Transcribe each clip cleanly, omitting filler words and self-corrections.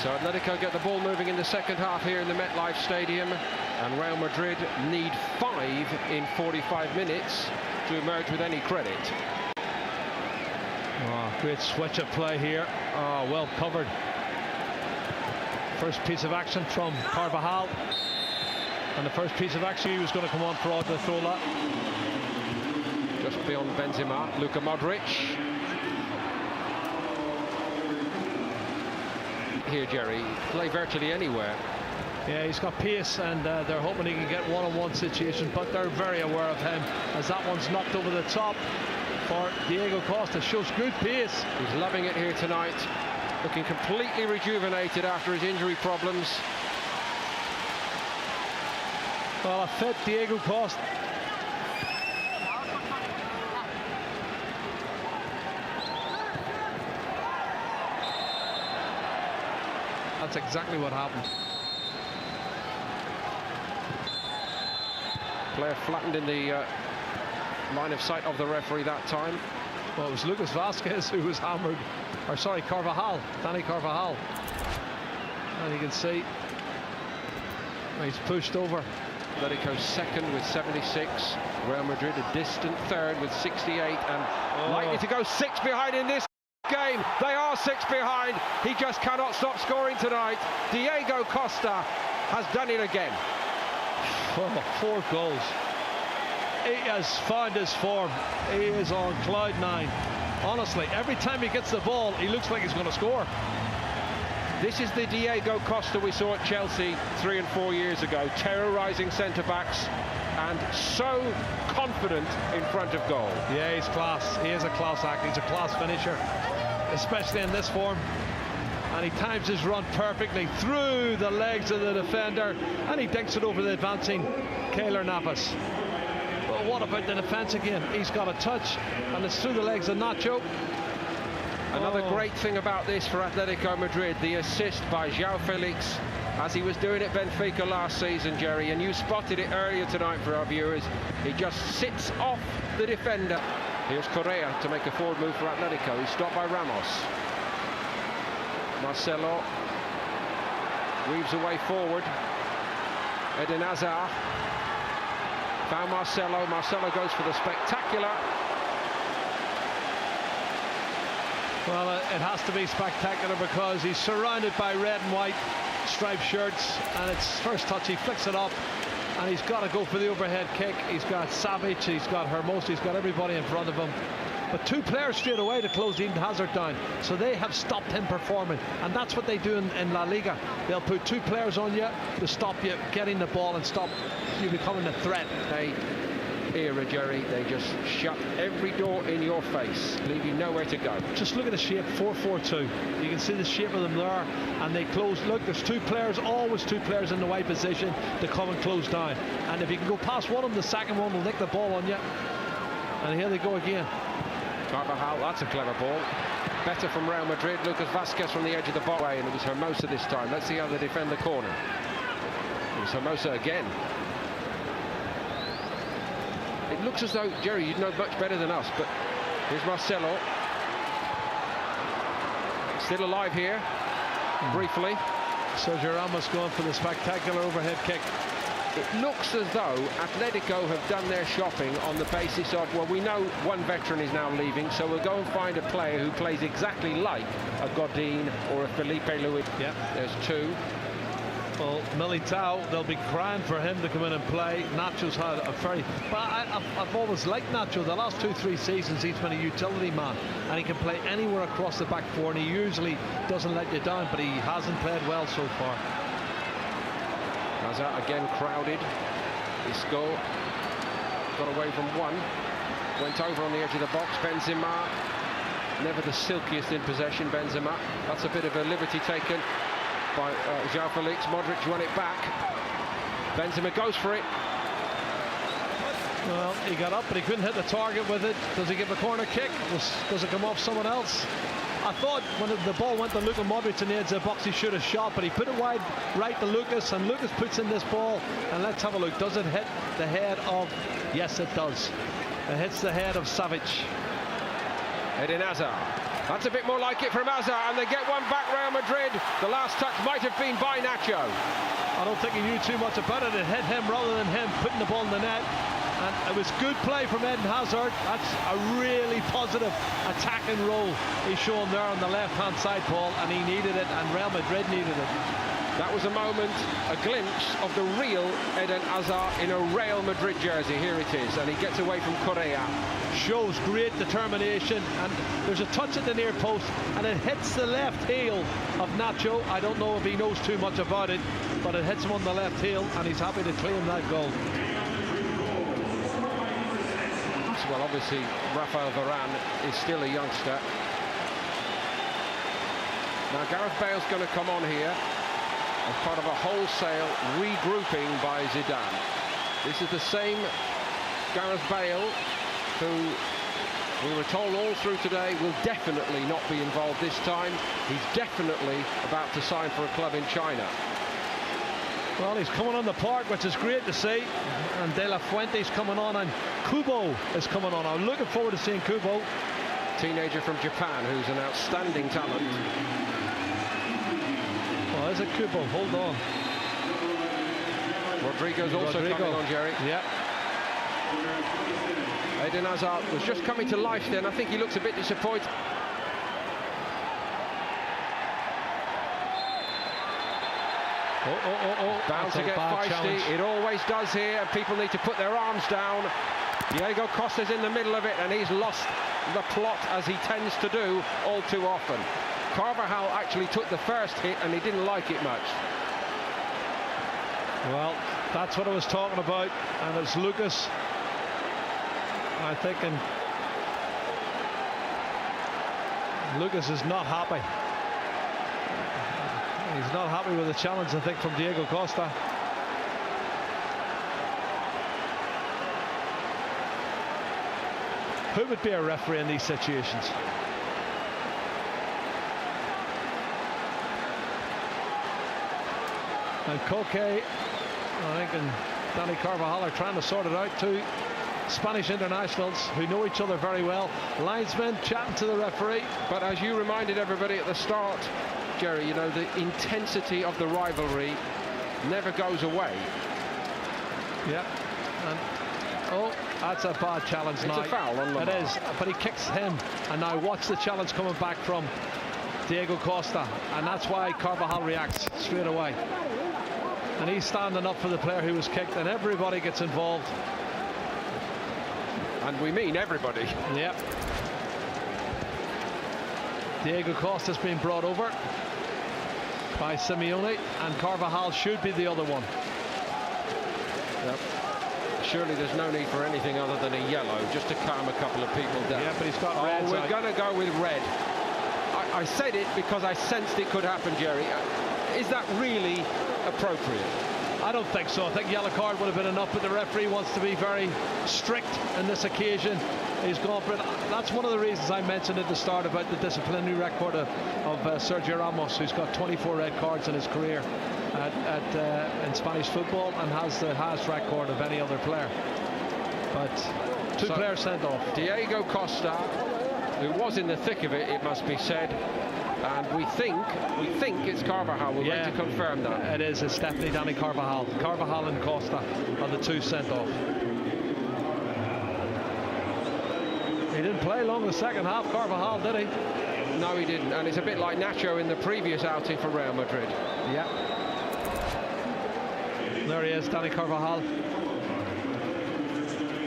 So Atletico get the ball moving in the second half here in the MetLife Stadium, and Real Madrid need 5 in 45 minutes to emerge with any credit. Oh, great switch of play here. Oh, well covered. First piece of action from Carvajal, and the first piece of action he was going to come on for the throw that. Just beyond Benzema, Luka Modric. Here, Jerry, play virtually anywhere. Yeah, he's got pace, and they're hoping he can get one-on-one situations, but they're very aware of him as that one's knocked over the top for Diego Costa. Shows good pace. He's loving it here tonight, looking completely rejuvenated after his injury problems. Well, a fit Diego Costa. That's exactly what happened. Player flattened in the line of sight of the referee that time. Well, it was Lucas Vazquez who was hammered. Or sorry, Carvajal, Danny Carvajal. And you can see he's pushed over. Atletico second with 76. Real Madrid a distant third with 68, and likely to go 6 behind in this game. They are 6 behind. He just cannot stop scoring tonight. Diego Costa has done it again. Oh, 4 goals. He has found his form. He is on cloud 9. Honestly, every time he gets the ball, he looks like he's going to score. This is the Diego Costa we saw at Chelsea 3 and 4 years ago, terrorising centre-backs and so confident in front of goal. Yeah, he's class. He is a class act. He's a class finisher, especially in this form. And he times his run perfectly through the legs of the defender, and he dinks it over the advancing Keylor Navas. But what about the defence again? He's got a touch, and it's through the legs of Nacho. Another great thing about this for Atletico Madrid, the assist by João Felix, as he was doing at Benfica last season, Jerry, and you spotted it earlier tonight for our viewers. He just sits off the defender. Here's Correa to make a forward move for Atletico. He's stopped by Ramos. Marcelo weaves away forward. Eden Hazard found Marcelo. Marcelo goes for the spectacular. Well, it has to be spectacular because he's surrounded by red and white striped shirts, and it's first touch, he flicks it up, and he's got to go for the overhead kick. He's got Savic, he's got Hermoso, he's got everybody in front of him. But 2 players straight away to close Eden Hazard down, so they have stopped him performing, and that's what they do in La Liga. They'll put 2 players on you to stop you getting the ball and stop you becoming a threat. Era, Jerry, they just shut every door in your face, leave you nowhere to go. Just look at the shape, 4-4-2. You can see the shape of them there, and they close. Look, there's 2 players, always 2 players in the wide position to come and close down. And if you can go past one of them, the second one will nick the ball on you. And here they go again. Carvajal, that's a clever ball. Better from Real Madrid. Lucas Vazquez from the edge of the box, and it was Hermoso this time. Let's see how they defend the corner. It was Hermoso again. It looks as though, Jerry, you'd know much better than us, but here's Marcelo. Still alive here, briefly. Sergio Ramos going for the spectacular overhead kick. It looks as though Atletico have done their shopping on the basis of, well, we know one veteran is now leaving, so we'll go and find a player who plays exactly like a Godin or a Felipe Luis. Yep. There's 2. Well, Militao, they'll be crying for him to come in and play. Nacho's had a very... But I've always liked Nacho. The last 2-3 seasons, he's been a utility man, and he can play anywhere across the back 4, and he usually doesn't let you down, but he hasn't played well so far. Hazard again crowded. Isco got away from 1. Went over on the edge of the box. Benzema, never the silkiest in possession, Benzema. That's a bit of a liberty taken by João Felix. Modric won it back. Benzema goes for it. Well, he got up, but he couldn't hit the target with it. Does he give a corner kick? Does it come off someone else? I thought when the ball went to Luka Modric in the edge of the box, he should have shot, but he put it wide right to Lucas, and Lucas puts in this ball, and let's have a look. Does it hit the head of... Yes, it does. It hits the head of Savic. Eden Hazard. That's a bit more like it from Hazard, and they get one back, Real Madrid. The last touch might have been by Nacho. I don't think he knew too much about it. It hit him rather than him putting the ball in the net. And it was good play from Eden Hazard. That's a really positive attacking role he's shown there on the left-hand side, Paul, and he needed it, and Real Madrid needed it. That was a moment, a glimpse of the real Eden Hazard in a Real Madrid jersey. Here it is, and he gets away from Correa. Shows great determination, and there's a touch at the near post, and it hits the left heel of Nacho. I don't know if he knows too much about it, but it hits him on the left heel, and he's happy to claim that goal. Well, obviously, Rafael Varane is still a youngster. Now, Gareth Bale's going to come on here as part of a wholesale regrouping by Zidane. This is the same Gareth Bale who we were told all through today will definitely not be involved this time. He's definitely about to sign for a club in China. Well, he's coming on the park, which is great to see, and De La Fuente's coming on, and Kubo is coming on. I'm looking forward to seeing Kubo. Teenager from Japan who's an outstanding talent. Well, is it Kubo? Hold on. Rodrigo's also coming on, Jerry. Yeah. Eden Hazard was just coming to life then. I think he looks a bit disappointed. Bound to get feisty. Challenge. It always does here, and people need to put their arms down. Diego Costa's in the middle of it, and he's lost the plot, as he tends to do all too often. Carvajal actually took the first hit, and he didn't like it much. Well, that's what I was talking about, and it's Lucas, I think, and Lucas is not happy. He's not happy with the challenge, I think, from Diego Costa. Who would be a referee in these situations? And Koke, I think, and Dani Carvajal are trying to sort it out. Two Spanish internationals who know each other very well. Linesmen chatting to the referee. But as you reminded everybody at the start, Jerry, you know, the intensity of the rivalry never goes away. Yep. And oh, that's a bad challenge now. It's a foul on Lamar. It is, but he kicks him. And now watch the challenge coming back from Diego Costa. And that's why Carvajal reacts straight away. And he's standing up for the player who was kicked, and everybody gets involved. And we mean everybody. Yep. Diego Costa's been brought over by Simeone, and Carvajal should be the other one. Yep. Surely there's no need for anything other than a yellow, just to calm a couple of people down. Yeah, but he's got red. We're going to go with red. I said it because I sensed it could happen, Jerry. Is that really appropriate? I don't think so. I think yellow card would have been enough, but the referee wants to be very strict on this occasion. He's gone for it. That's one of the reasons I mentioned at the start about the disciplinary record of Sergio Ramos, who's got 24 red cards in his career in Spanish football, and has the highest record of any other player. But two players sent off. Diego Costa, who was in the thick of it, it must be said. And we think it's Carvajal. We're going to confirm that. It is. It's definitely Dani Carvajal. Carvajal and Costa are the two sent off. He didn't play long the second half, Carvajal, did he? No, he didn't. And it's a bit like Nacho in the previous outing for Real Madrid. Yeah. There he is, Dani Carvajal.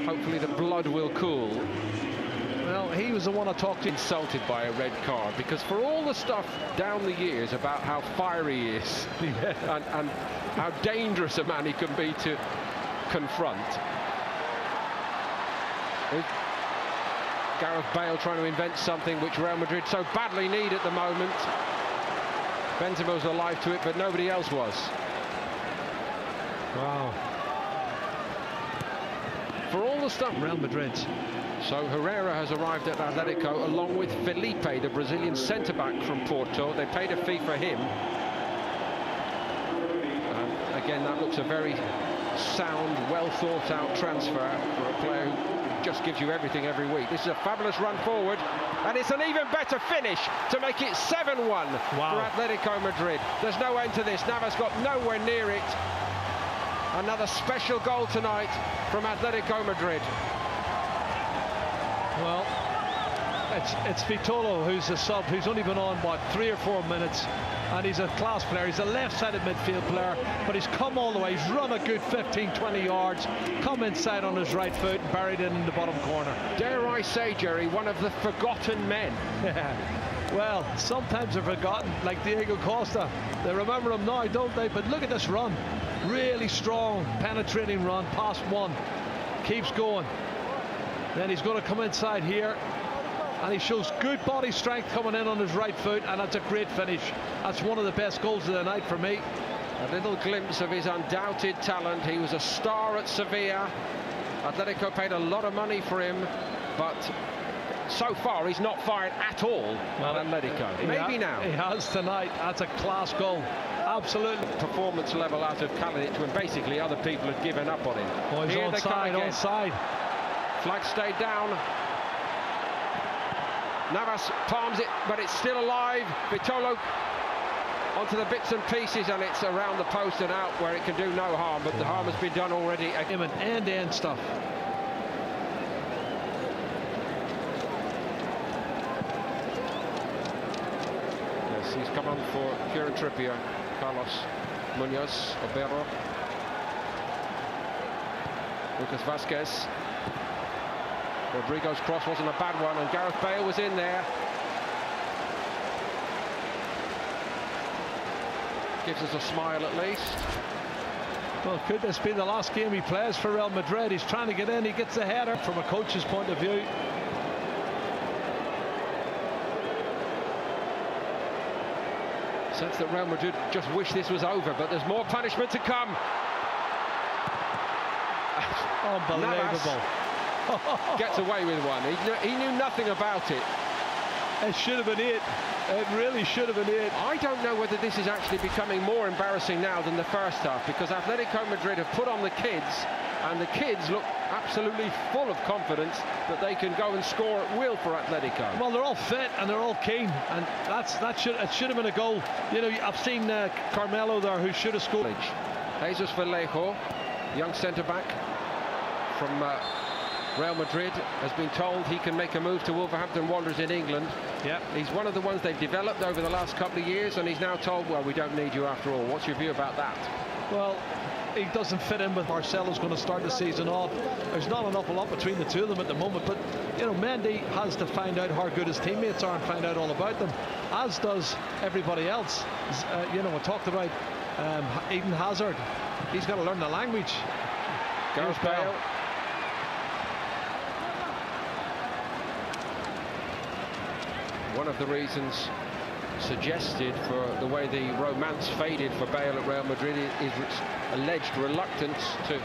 Hopefully the blood will cool. Well, he was the one I talked to. Insulted by a red card, because for all the stuff down the years about how fiery he is and how dangerous a man he can be to confront, Gareth Bale trying to invent something which Real Madrid so badly need at the moment. Benzema was alive to it, but nobody else was. Wow. For all the stuff, Real Madrid. So Herrera has arrived at Atletico along with Felipe, the Brazilian centre-back from Porto. They paid a fee for him. And again, that looks a very sound, well-thought-out transfer for a player who just gives you everything every week. This is a fabulous run forward, and it's an even better finish to make it 7-1 for Atletico Madrid. There's no end to this. Navas got nowhere near it. Another special goal tonight from Atletico Madrid. Well, it's Vitolo who's a sub, who's only been on, what, 3 or 4 minutes, and he's a class player. He's a left-sided midfield player, but he's come all the way. He's run a good 15-20 yards, come inside on his right foot and buried it in the bottom corner. Dare I say, Jerry, one of the forgotten men. Well, sometimes they're forgotten, like Diego Costa. They remember him now, don't they? But look at this run. Really strong, penetrating run, past one. Keeps going. Then he's going to come inside here, and he shows good body strength coming in on his right foot, and that's a great finish. That's one of the best goals of the night for me. A little glimpse of his undoubted talent. He was a star at Sevilla. Atletico paid a lot of money for him, but so far he's not fired at all at Atletico. Maybe now. He has tonight. That's a class goal. Absolutely. Performance level out of Kalinic when basically other people had given up on him. Oh, he's onside. Flag stayed down. Navas palms it, but it's still alive. Vitolo onto the bits and pieces, and it's around the post and out where it can do no harm, but the harm has been done already. End-to-end stuff. Yes, he's come on for Kieran Trippier, Carlos Munoz, Obero, Lucas Vasquez. Rodrigo's cross wasn't a bad one, and Gareth Bale was in there. Gives us a smile at least. Well, could this be the last game he plays for Real Madrid? He's trying to get in, he gets the header from a coach's point of view. Sense that Real Madrid just wish this was over, but there's more punishment to come. Unbelievable. Gets away with one. He knew nothing about it. It should have been it. It really should have been it. I don't know whether this is actually becoming more embarrassing now than the first half, because Atletico Madrid have put on the kids, and the kids look absolutely full of confidence that they can go and score at will for Atletico. Well, they're all fit and they're all keen, and it should have been a goal. You know, I've seen Carmelo there who should have scored. Jesus Vallejo, young centre-back from Real Madrid, has been told he can make a move to Wolverhampton Wanderers in England. Yeah, he's one of the ones they've developed over the last couple of years, and he's now told, well, we don't need you after all. What's your view about that? Well, he doesn't fit in with Marcelo's going to start the season off. There's not an awful lot between the two of them at the moment, but you know, Mendy has to find out how good his teammates are and find out all about them, as does everybody else. You know, we talked about Eden Hazard. He's got to learn the language. Gareth Bale. One of the reasons suggested for the way the romance faded for Bale at Real Madrid is alleged reluctance to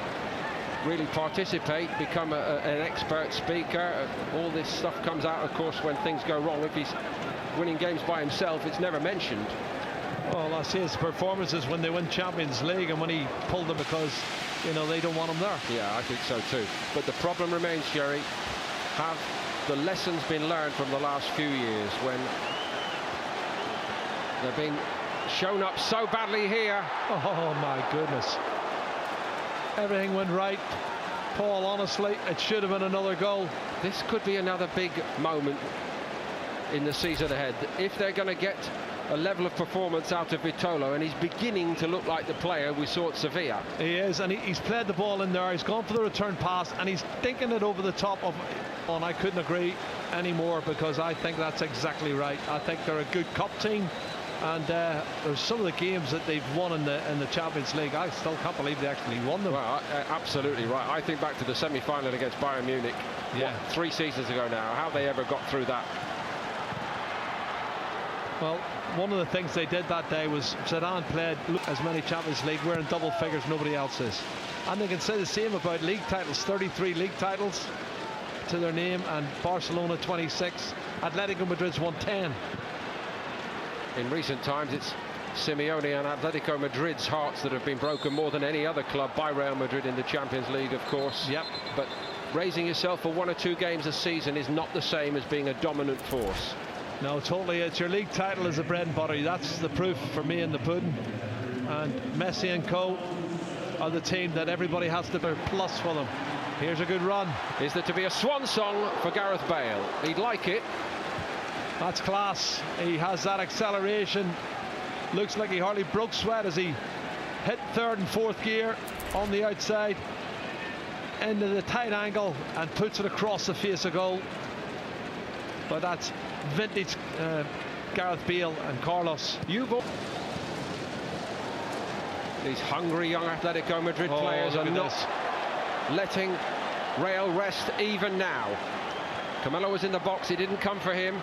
really participate, become an expert speaker. All this stuff comes out, of course, when things go wrong. If he's winning games by himself, it's never mentioned. Well, I see his performances when they win Champions League and when he pulled them because, you know, they don't want him there. Yeah, I think so too. But the problem remains, Jerry, have the lessons been learned from the last few years when they're being shown up so badly here? Oh my goodness. Everything went right. Paul, honestly, it should have been another goal. This could be another big moment in the season ahead. If they're going to get a level of performance out of Vitolo, and he's beginning to look like the player we saw at Sevilla. He is, and he's played the ball in there. He's gone for the return pass, and he's thinking it over the top of. And I couldn't agree anymore, because I think that's exactly right. I think they're a good cup team, and there's some of the games that they've won in the Champions League. I still can't believe they actually won them. Well, absolutely right. I think back to the semi-final against Bayern Munich, yeah, 3 seasons ago now. How they ever got through that? Well, one of the things they did that day was Zidane played as many Champions League. We're in double figures, nobody else is. And they can say the same about league titles. 33 league titles to their name, and Barcelona 26. Atletico Madrid's won 10. In recent times, it's Simeone and Atletico Madrid's hearts that have been broken more than any other club by Real Madrid in the Champions League, of course. Yep. But raising yourself for 1 or 2 games a season is not the same as being a dominant force. No, totally. It's your league title is the bread and butter. That's the proof for me in the pudding. And Messi and co are the team that everybody has to be plus for them. Here's a good run. Is there to be a swan song for Gareth Bale? He'd like it. That's class. He has that acceleration. Looks like he hardly broke sweat as he hit 3rd and 4th gear on the outside into the tight angle and puts it across the face of goal. But that's vintage Gareth Bale and Carlos. These hungry young Atletico Madrid players are not letting Real rest even now. Camelo was in the box, he didn't come for him.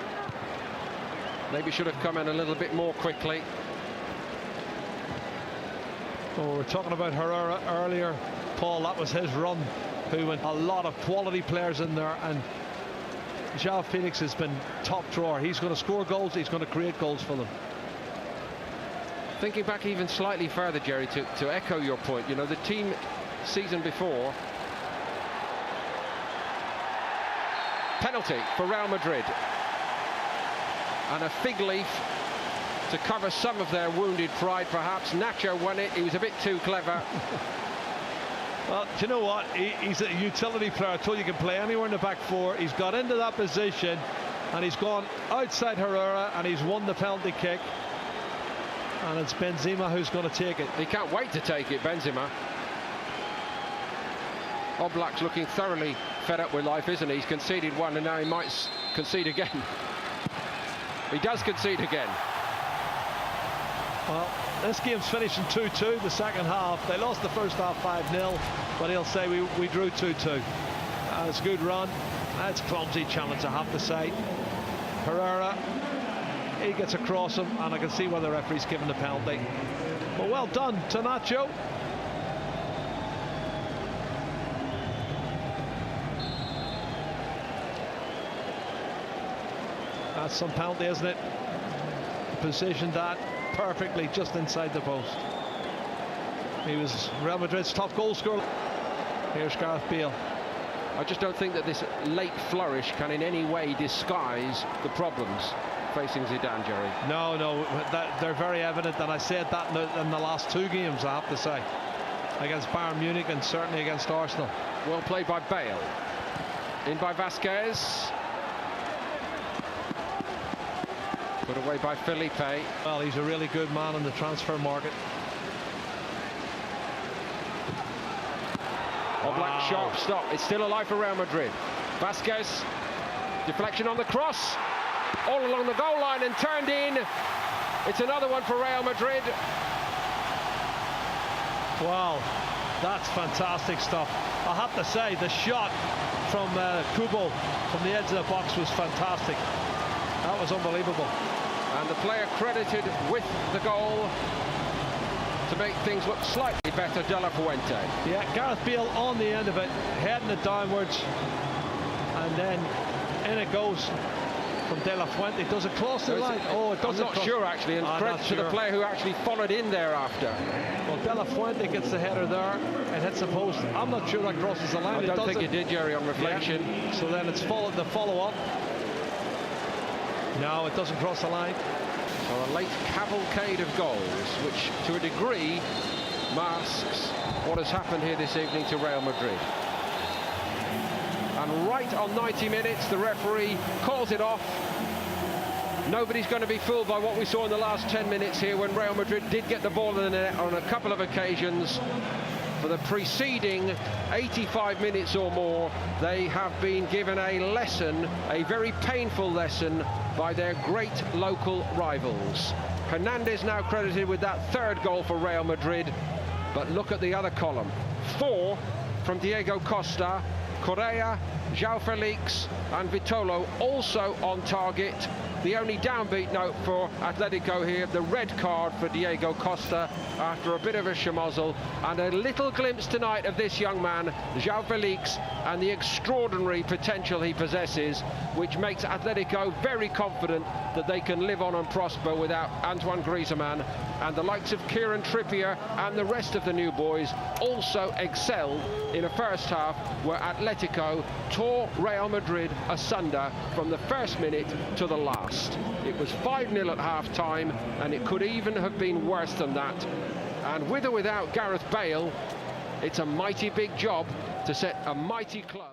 Maybe should have come in a little bit more quickly. Oh, we were talking about Herrera earlier, Paul. That was his run, who went a lot of quality players in there, and João Felix has been top drawer. He's going to score goals, he's going to create goals for them. Thinking back even slightly further, Jerry, to echo your point, you know, the team season before, penalty for Real Madrid, and a fig leaf to cover some of their wounded pride, perhaps. Nacho won it, he was a bit too clever. Well, do you know what? He's a utility player. I told you he can play anywhere in the back four. He's got into that position and he's gone outside Herrera and he's won the penalty kick. And it's Benzema who's going to take it. He can't wait to take it, Benzema. Oblak's looking thoroughly fed up with life, isn't he? He's conceded one and now he might concede again. He does concede again. Well, this game's finishing 2-2 the second half. They lost the first half 5-0, but he'll say we drew 2-2. It's a good run. That's a clumsy challenge, I have to say. Herrera, he gets across him, and I can see why the referee's given the penalty. But well done to Nacho. That's some penalty, isn't it? Positioned that perfectly just inside the post. He was Real Madrid's top goal scorer. Here's Gareth Bale. I just don't think that this late flourish can in any way disguise the problems facing Zidane, Jerry. No, they're very evident, and I said that in the last 2 games, I have to say, against Bayern Munich and certainly against Arsenal. Well played by Bale. In by Vasquez. Put away by Felipe. Well, he's a really good man in the transfer market. Oblak, sharp stop. It's still alive for Real Madrid. Vasquez, deflection on the cross, all along the goal line and turned in. It's another one for Real Madrid. Wow, that's fantastic stuff. I have to say, the shot from Kubo from the edge of the box was fantastic. That was unbelievable. And the player credited with the goal to make things look slightly better, De La Fuente. Yeah, Gareth Bale on the end of it, heading it downwards, and then in it goes from De La Fuente. Does it cross the line? Oh, it doesn't. I'm not sure, actually, and credit to the player who actually followed in thereafter. Well, De La Fuente gets the header there and hits the post. I'm not sure that crosses the line. I don't think it did, Jerry, on reflection. Yeah. So then it's the follow-up. No, it doesn't cross the line. So a late cavalcade of goals, which to a degree masks what has happened here this evening to Real Madrid. And right on 90 minutes, the referee calls it off. Nobody's going to be fooled by what we saw in the last 10 minutes here when Real Madrid did get the ball in the net on a couple of occasions. For the preceding 85 minutes or more, they have been given a lesson, a very painful lesson, by their great local rivals. Hernandez now credited with that 3rd goal for Real Madrid, but look at the other column. 4 from Diego Costa, Correa, João Felix and Vitolo also on target. The only downbeat note for Atletico here, the red card for Diego Costa after a bit of a schmozzle, and a little glimpse tonight of this young man, João Felix, and the extraordinary potential he possesses, which makes Atletico very confident that they can live on and prosper without Antoine Griezmann. And the likes of Kieran Trippier and the rest of the new boys also excelled in a first half where Atletico tore Real Madrid asunder from the first minute to the last. It was 5-0 at half-time, and it could even have been worse than that. And with or without Gareth Bale, it's a mighty big job to set a mighty club.